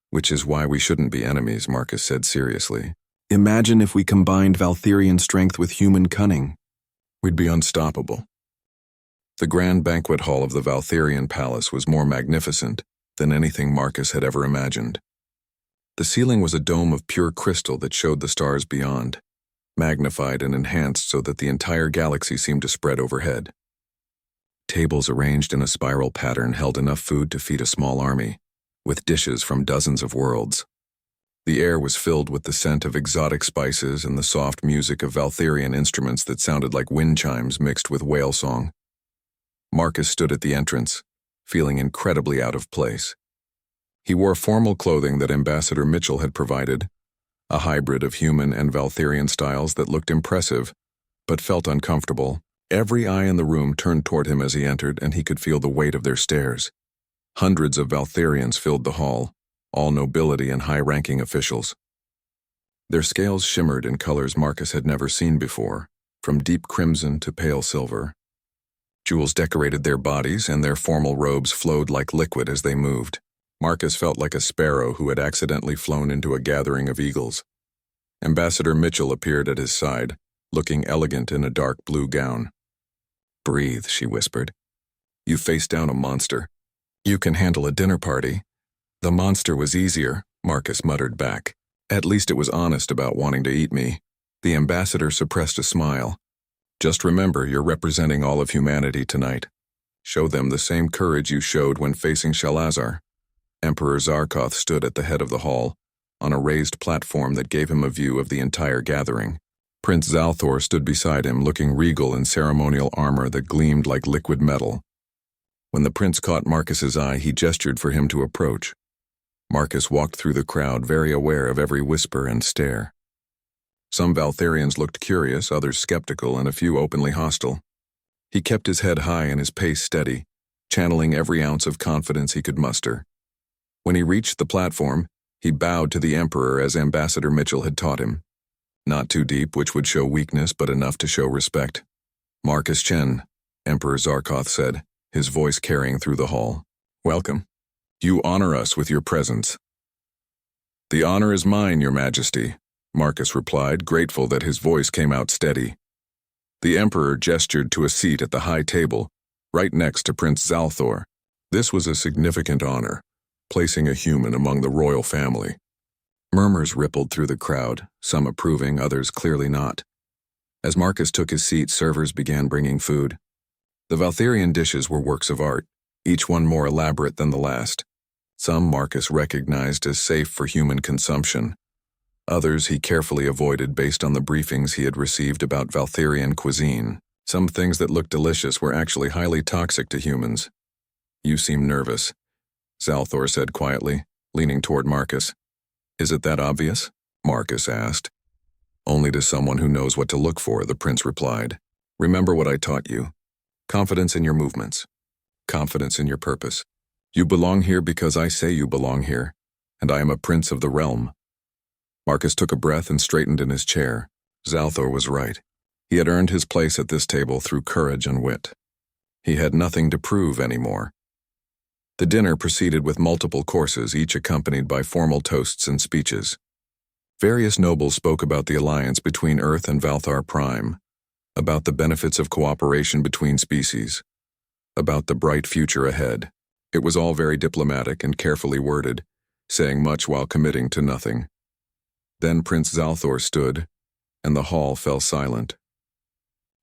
S1: which is why we shouldn't be enemies, Marcus said seriously. Imagine if we combined Valtherian strength with human cunning. We'd be unstoppable. The grand banquet hall of the Valtherian palace was more magnificent than anything Marcus had ever imagined. The ceiling was a dome of pure crystal that showed the stars beyond, magnified and enhanced so that the entire galaxy seemed to spread overhead. Tables arranged in a spiral pattern held enough food to feed a small army, with dishes from dozens of worlds. The air was filled with the scent of exotic spices and the soft music of Valtherian instruments that sounded like wind chimes mixed with whale song. Marcus stood at the entrance, feeling incredibly out of place. He wore formal clothing that Ambassador Mitchell had provided, a hybrid of human and Valtherian styles that looked impressive, but felt uncomfortable. Every eye in the room turned toward him as he entered, and he could feel the weight of their stares. Hundreds of Valtherians filled the hall, all nobility and high-ranking officials. Their scales shimmered in colors Marcus had never seen before, from deep crimson to pale silver. Jewels decorated their bodies, and their formal robes flowed like liquid as they moved. Marcus felt like a sparrow who had accidentally flown into a gathering of eagles. Ambassador Mitchell appeared at his side, looking elegant in a dark blue gown. Breathe, she whispered. You faced down a monster. You can handle a dinner party. The monster was easier, Marcus muttered back. At least it was honest about wanting to eat me. The ambassador suppressed a smile. Just remember, you're representing all of humanity tonight. Show them the same courage you showed when facing Shalazar. Emperor Zarkoth stood at the head of the hall, on a raised platform that gave him a view of the entire gathering. Prince Zalthor stood beside him, looking regal in ceremonial armor that gleamed like liquid metal. When the prince caught Marcus's eye, he gestured for him to approach. Marcus walked through the crowd, very aware of every whisper and stare. Some Valtharians looked curious, others skeptical, and a few openly hostile. He kept his head high and his pace steady, channeling every ounce of confidence he could muster. When he reached the platform, he bowed to the Emperor as Ambassador Mitchell had taught him. Not too deep, which would show weakness, but enough to show respect. "Marcus Chen," Emperor Zarkoth said, his voice carrying through the hall. "Welcome. You honor us with your presence." "The honor is mine, Your Majesty," Marcus replied, grateful that his voice came out steady. The Emperor gestured to a seat at the high table, right next to Prince Zalthor. This was a significant honor, placing a human among the royal family. Murmurs rippled through the crowd, some approving, others clearly not. As Marcus took his seat, servers began bringing food. The Valtharian dishes were works of art, each one more elaborate than the last. Some Marcus recognized as safe for human consumption. Others he carefully avoided based on the briefings he had received about Valtharian cuisine. Some things that looked delicious were actually highly toxic to humans. "You seem nervous," Zalthor said quietly, leaning toward Marcus. "Is it that obvious?" Marcus asked. "Only to someone who knows what to look for," the prince replied. "Remember what I taught you. Confidence in your movements. Confidence in your purpose. You belong here because I say you belong here, and I am a prince of the realm." Marcus took a breath and straightened in his chair. Zalthor was right. He had earned his place at this table through courage and wit. He had nothing to prove anymore. The dinner proceeded with multiple courses, each accompanied by formal toasts and speeches. Various nobles spoke about the alliance between Earth and Valthar Prime, about the benefits of cooperation between species, about the bright future ahead. It was all very diplomatic and carefully worded, saying much while committing to nothing. Then Prince Zalthor stood, and the hall fell silent.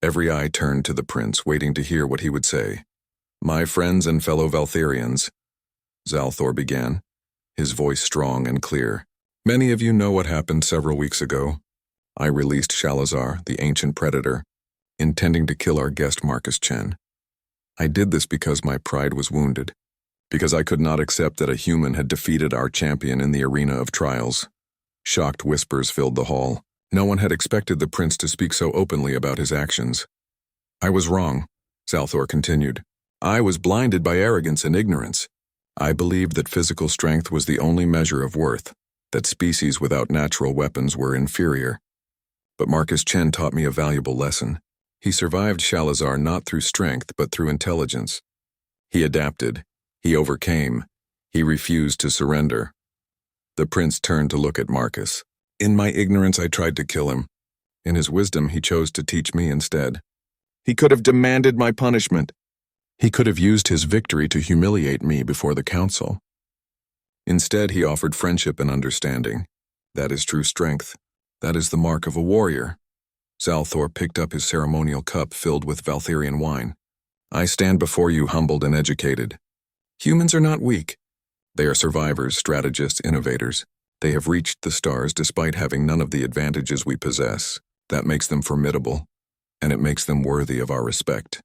S1: Every eye turned to the prince, waiting to hear what he would say. "My friends and fellow Valtharians," Zalthor began, his voice strong and clear. "Many of you know what happened several weeks ago. I released Shalazar, the ancient predator, intending to kill our guest Marcus Chen. I did this because my pride was wounded, because I could not accept that a human had defeated our champion in the arena of trials." Shocked whispers filled the hall. No one had expected the prince to speak so openly about his actions. "I was wrong," Zalthor continued. "I was blinded by arrogance and ignorance. I believed that physical strength was the only measure of worth, that species without natural weapons were inferior. But Marcus Chen taught me a valuable lesson. He survived Shalazar not through strength but through intelligence. He adapted. He overcame. He refused to surrender." The prince turned to look at Marcus. "In my ignorance, I tried to kill him. In his wisdom, he chose to teach me instead. He could have demanded my punishment. He could have used his victory to humiliate me before the council. Instead, he offered friendship and understanding. That is true strength. That is the mark of a warrior." Zalthor picked up his ceremonial cup filled with Valtharian wine. "I stand before you humbled and educated. Humans are not weak. They are survivors, strategists, innovators. They have reached the stars despite having none of the advantages we possess. That makes them formidable, and it makes them worthy of our respect."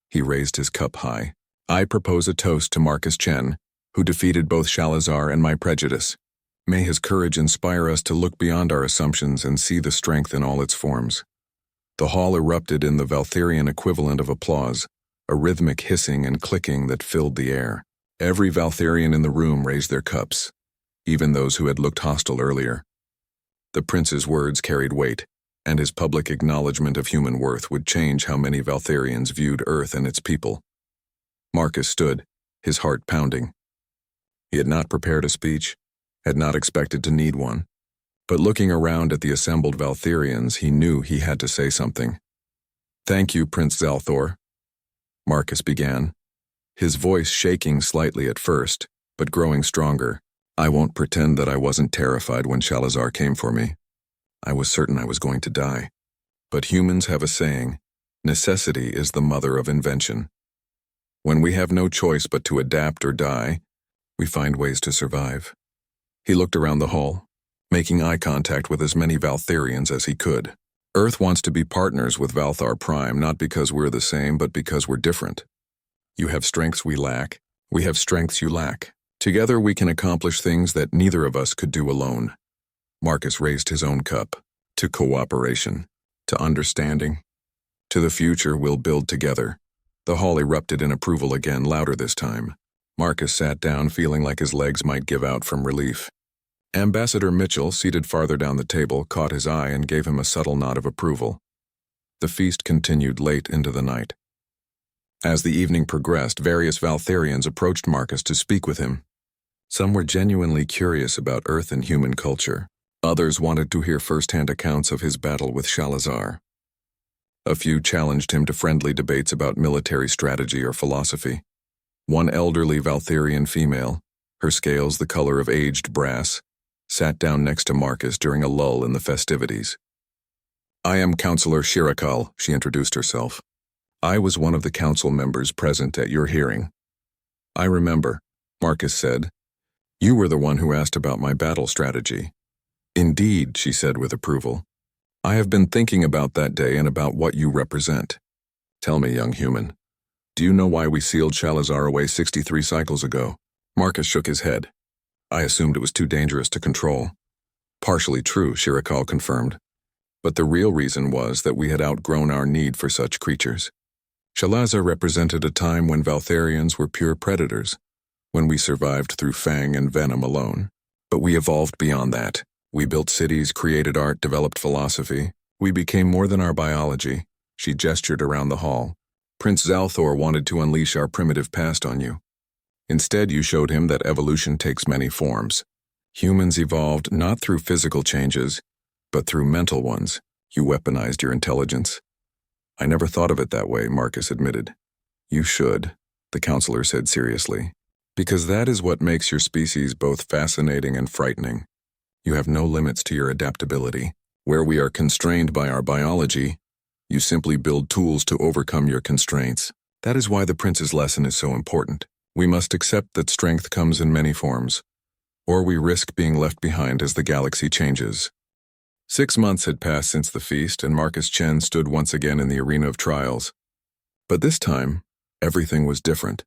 S1: He raised his cup high. "I propose a toast to Marcus Chen, who defeated both Shalazar and my prejudice. May his courage inspire us to look beyond our assumptions and see the strength in all its forms." The hall erupted in the Valtharian equivalent of applause, a rhythmic hissing and clicking that filled the air. Every Valtharian in the room raised their cups, even those who had looked hostile earlier. The prince's words carried weight, and his public acknowledgement of human worth would change how many Valtharians viewed Earth and its people. Marcus stood, his heart pounding. He had not prepared a speech, had not expected to need one, but looking around at the assembled Valtharians, he knew he had to say something. "Thank you, Prince Zalthor," Marcus began, his voice shaking slightly at first, but growing stronger. "I won't pretend that I wasn't terrified when Shalazar came for me. I was certain I was going to die. But humans have a saying, necessity is the mother of invention. When we have no choice but to adapt or die, we find ways to survive." He looked around the hall, making eye contact with as many Valtharians as he could. "Earth wants to be partners with Valthar Prime, not because we're the same, but because we're different. You have strengths we lack. We have strengths you lack. Together we can accomplish things that neither of us could do alone." Marcus raised his own cup. to cooperation, to understanding. To the future we'll build together. The hall erupted in approval again, louder this time. Marcus sat down, feeling like his legs might give out from relief. Ambassador Mitchell, seated farther down the table, caught his eye and gave him a subtle nod of approval. The feast continued late into the night. As the evening progressed, various Valtharians approached Marcus to speak with him. Some were genuinely curious about Earth and human culture. Others wanted to hear first-hand accounts of his battle with Shalazar. A few challenged him to friendly debates about military strategy or philosophy. One elderly Valtharian female, her scales the color of aged brass, sat down next to Marcus during a lull in the festivities. "I am Counselor Shirakal," she introduced herself. "I was one of the council members present at your hearing." "I remember," Marcus said. "You were the one who asked about my battle strategy." "Indeed," she said with approval. "I have been thinking about that day and about what you represent. Tell me, young human, do you know why we sealed Shalazar away 63 cycles ago?" Marcus shook his head. "I assumed it was too dangerous to control." "Partially true," Shirakal confirmed. "But the real reason was that we had outgrown our need for such creatures. Shalazar represented a time when Valtharians were pure predators, when we survived through fang and venom alone. But we evolved beyond that. We built cities, created art, developed philosophy. We became more than our biology." She gestured around the hall. "Prince Zalthor wanted to unleash our primitive past on you. Instead, you showed him that evolution takes many forms. Humans evolved not through physical changes, but through mental ones. You weaponized your intelligence." "I never thought of it that way," Marcus admitted. "You should," the counselor said seriously, "because that is what makes your species both fascinating and frightening. You have no limits to your adaptability. Where we are constrained by our biology, you simply build tools to overcome your constraints. That is why the prince's lesson is so important. We must accept that strength comes in many forms, or we risk being left behind as the galaxy changes." 6 months had passed since the feast, and Marcus Chen stood once again in the arena of trials. But this time, everything was different.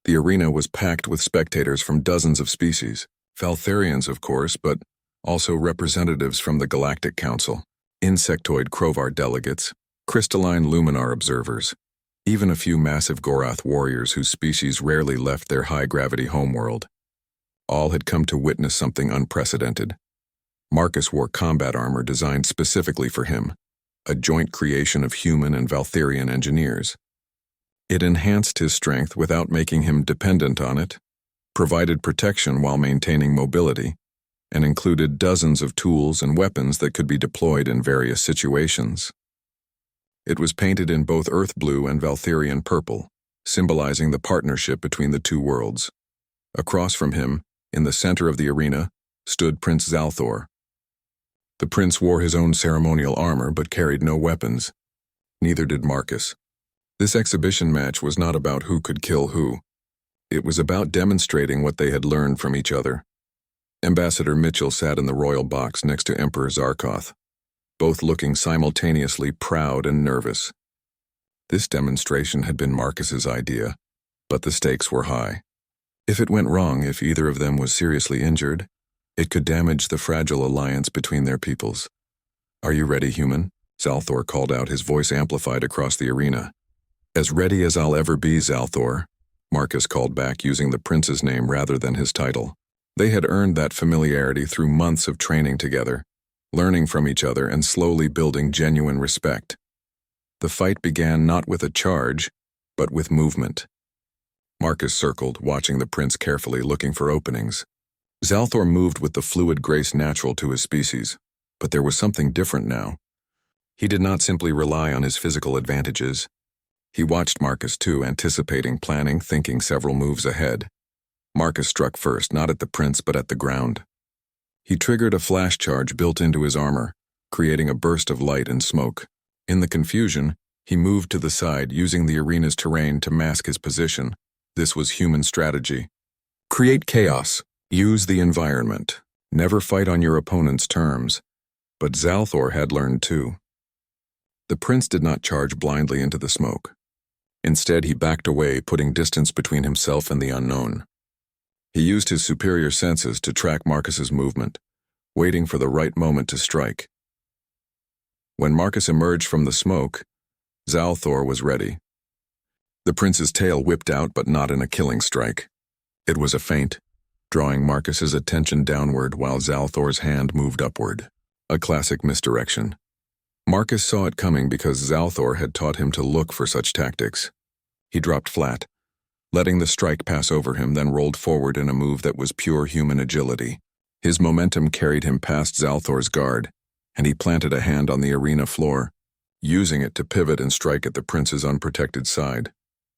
S1: The arena was packed with spectators from dozens of species. Valtharians, of course, but also representatives from the Galactic Council, insectoid Krovar delegates, crystalline Luminar observers, even a few massive Gorath warriors whose species rarely left their high-gravity homeworld. All had come to witness something unprecedented. Marcus wore combat armor designed specifically for him, a joint creation of human and Valtharian engineers. It enhanced his strength without making him dependent on it, provided protection while maintaining mobility, and included dozens of tools and weapons that could be deployed in various situations. It was painted in both Earth Blue and Valtharian Purple, symbolizing the partnership between the two worlds. Across from him, in the center of the arena, stood Prince Zalthor. The prince wore his own ceremonial armor but carried no weapons. Neither did Marcus. This exhibition match was not about who could kill who. It was about demonstrating what they had learned from each other. Ambassador Mitchell sat in the royal box next to Emperor Zarkoth, both looking simultaneously proud and nervous. This demonstration had been Marcus's idea, but the stakes were high. If it went wrong, if either of them was seriously injured, it could damage the fragile alliance between their peoples. "Are you ready, human?" Zalthor called out, his voice amplified across the arena. "As ready as I'll ever be, Zalthor," Marcus called back, using the prince's name rather than his title. They had earned that familiarity through months of training together, learning from each other and slowly building genuine respect. The fight began not with a charge, but with movement. Marcus circled, watching the prince carefully, looking for openings. Zalthor moved with the fluid grace natural to his species, but there was something different now. He did not simply rely on his physical advantages. He watched Marcus too, anticipating, planning, thinking several moves ahead. Marcus struck first, not at the prince but at the ground. He triggered a flash charge built into his armor, creating a burst of light and smoke. In the confusion, he moved to the side, using the arena's terrain to mask his position. This was human strategy. Create chaos. Use the environment. Never fight on your opponent's terms. But Zalthor had learned too. The prince did not charge blindly into the smoke. Instead, he backed away, putting distance between himself and the unknown. He used his superior senses to track Marcus's movement, waiting for the right moment to strike. When Marcus emerged from the smoke, Zalthor was ready. The prince's tail whipped out, but not in a killing strike. It was a feint, drawing Marcus's attention downward while Zalthor's hand moved upward. A classic misdirection. Marcus saw it coming because Zalthor had taught him to look for such tactics. He dropped flat, letting the strike pass over him, then rolled forward in a move that was pure human agility. His momentum carried him past Zalthor's guard, and he planted a hand on the arena floor, using it to pivot and strike at the prince's unprotected side.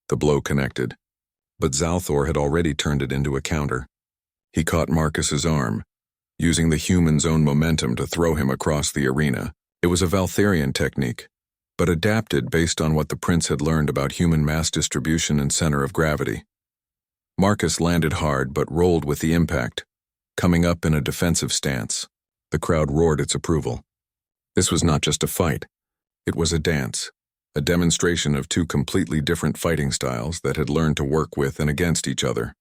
S1: The blow connected, but Zalthor had already turned it into a counter. He caught Marcus's arm, using the human's own momentum to throw him across the arena. It was a Valtherian technique, but adapted based on what the prince had learned about human mass distribution and center of gravity. Marcus landed hard but rolled with the impact, coming up in a defensive stance. The crowd roared its approval. This was not just a fight. It was a dance, a demonstration of two completely different fighting styles that had learned to work with and against each other.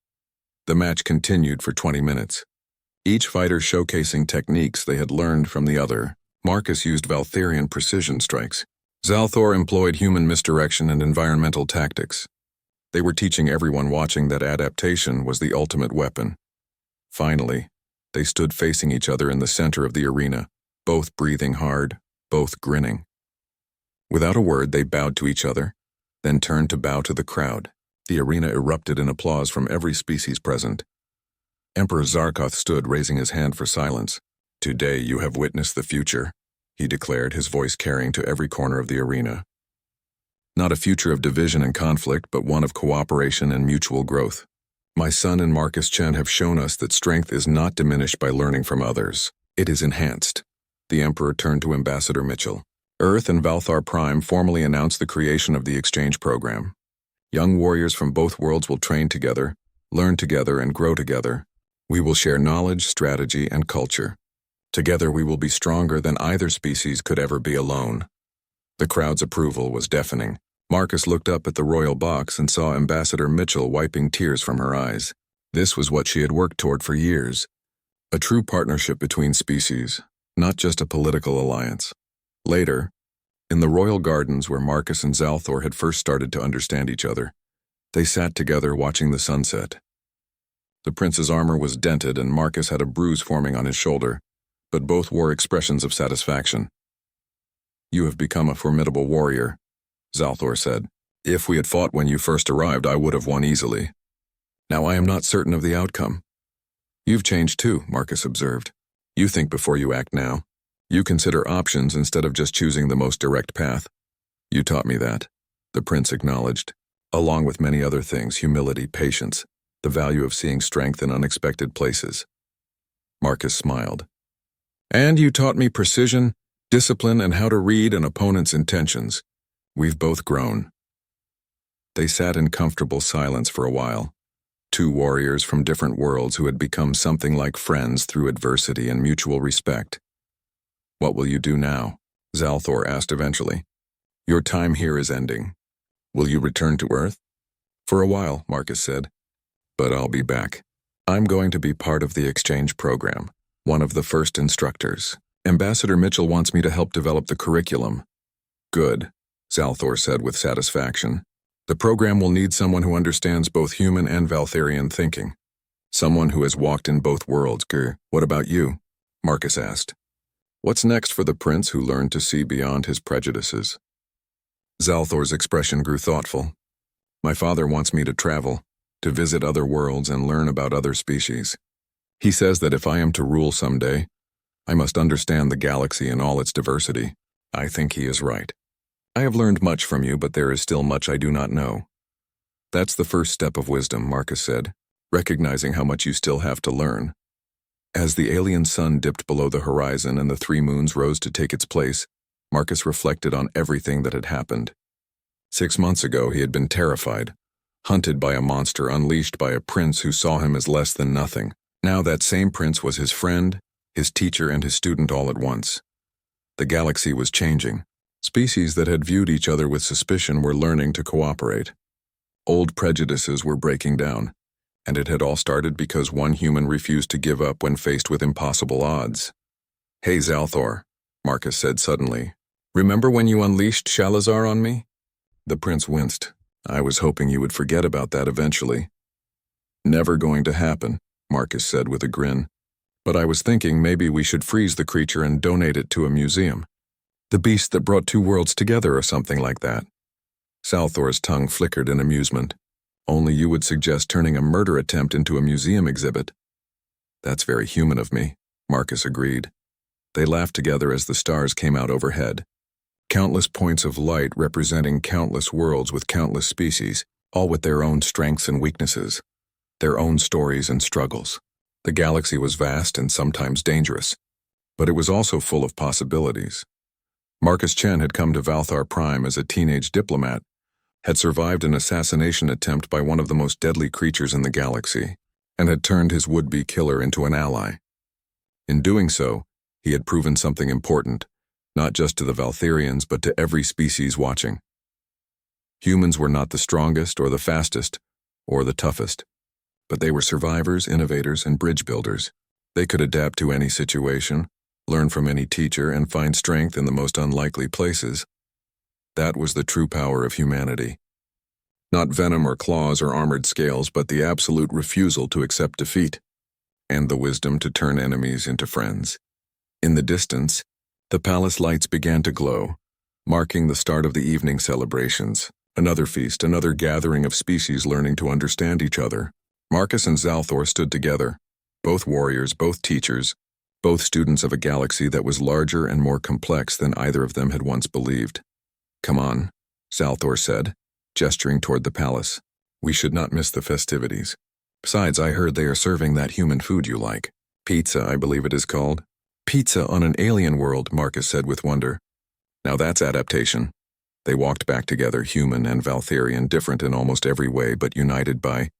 S1: The match continued for 20 minutes, each fighter showcasing techniques they had learned from the other. Marcus used Valtherian precision strikes. Zalthor employed human misdirection and environmental tactics. They were teaching everyone watching that adaptation was the ultimate weapon. Finally, they stood facing each other in the center of the arena, both breathing hard, both grinning. Without a word, they bowed to each other, then turned to bow to the crowd. The arena erupted in applause from every species present. Emperor Zarkoth stood, raising his hand for silence. "Today you have witnessed the future," he declared, his voice carrying to every corner of the arena. Not a future of division and conflict, but one of cooperation and mutual growth. My son and Marcus Chen have shown us that strength is not diminished by learning from others. It is enhanced. The Emperor turned to Ambassador Mitchell. Earth and Valthar Prime formally announced the creation of the exchange program. Young warriors from both worlds will train together, learn together, and grow together. We will share knowledge, strategy, and culture. Together we will be stronger than either species could ever be alone. The crowd's approval was deafening. Marcus looked up at the royal box and saw Ambassador Mitchell wiping tears from her eyes. This was what she had worked toward for years. A true partnership between species, not just a political alliance. Later, in the royal gardens where Marcus and Zalthor had first started to understand each other, they sat together watching the sunset. The prince's armor was dented and Marcus had a bruise forming on his shoulder, but both wore expressions of satisfaction. "You have become a formidable warrior," Zalthor said. "If we had fought when you first arrived, I would have won easily. Now I am not certain of the outcome." "You've changed too," Marcus observed. "You think before you act now. You consider options instead of just choosing the most direct path." "You taught me that," the prince acknowledged, along with many other things: humility, patience, the value of seeing strength in unexpected places. Marcus smiled. "And you taught me precision, discipline, and how to read an opponent's intentions. We've both grown." They sat in comfortable silence for a while, two warriors from different worlds who had become something like friends through adversity and mutual respect. "What will you do now?" Zalthor asked eventually. "Your time here is ending. Will you return to Earth?" "For a while," Marcus said. "But I'll be back. I'm going to be part of the exchange program, one of the first instructors. Ambassador Mitchell wants me to help develop the curriculum." "Good," Zalthor said with satisfaction. "The program will need someone who understands both human and Valtherian thinking. Someone who has walked in both worlds." "What about you?" Marcus asked. "What's next for the prince who learned to see beyond his prejudices?" Zalthor's expression grew thoughtful. "My father wants me to travel, to visit other worlds and learn about other species. He says that if I am to rule someday, I must understand the galaxy in all its diversity. I think he is right. I have learned much from you, but there is still much I do not know." "That's the first step of wisdom," Marcus said, recognizing how much you still have to learn. As the alien sun dipped below the horizon and the three moons rose to take its place, Marcus reflected on everything that had happened. 6 months ago, he had been terrified, hunted by a monster unleashed by a prince who saw him as less than nothing. Now that same prince was his friend, his teacher, and his student all at once. The galaxy was changing. Species that had viewed each other with suspicion were learning to cooperate. Old prejudices were breaking down, and it had all started because one human refused to give up when faced with impossible odds. "Hey, Zalthor," Marcus said suddenly, Remember when you unleashed Shalazar on me? The prince winced. I was hoping you would forget about that eventually. Never going to happen, Marcus said with a grin. But I was thinking maybe we should freeze the creature and donate it to a museum. The beast that brought two worlds together or something like that. Zalthor's tongue flickered in amusement. Only you would suggest turning a murder attempt into a museum exhibit. That's very human of me, Marcus agreed. They laughed together as the stars came out overhead. Countless points of light representing countless worlds with countless species, all with their own strengths and weaknesses, their own stories and struggles. The galaxy was vast and sometimes dangerous, but it was also full of possibilities. Marcus Chen had come to Valthar Prime as a teenage diplomat, had survived an assassination attempt by one of the most deadly creatures in the galaxy, and had turned his would-be killer into an ally. In doing so, he had proven something important, not just to the Valtharians but to every species watching. Humans were not the strongest or the fastest or the toughest, but they were survivors, innovators, and bridge builders. They could adapt to any situation, learn from any teacher, and find strength in the most unlikely places. That was the true power of humanity. Not venom or claws or armored scales, but the absolute refusal to accept defeat, and the wisdom to turn enemies into friends. In the distance, the palace lights began to glow, marking the start of the evening celebrations. Another feast, another gathering of species learning to understand each other. Marcus and Zalthor stood together, both warriors, both teachers, both students of a galaxy that was larger and more complex than either of them had once believed. Come on, Zalthor said, gesturing toward the palace. We should not miss the festivities. Besides, I heard they are serving that human food you like. Pizza, I believe it is called. Pizza on an alien world, Marcus said with wonder. Now that's adaptation. They walked back together, human and Valtharian, different in almost every way but united by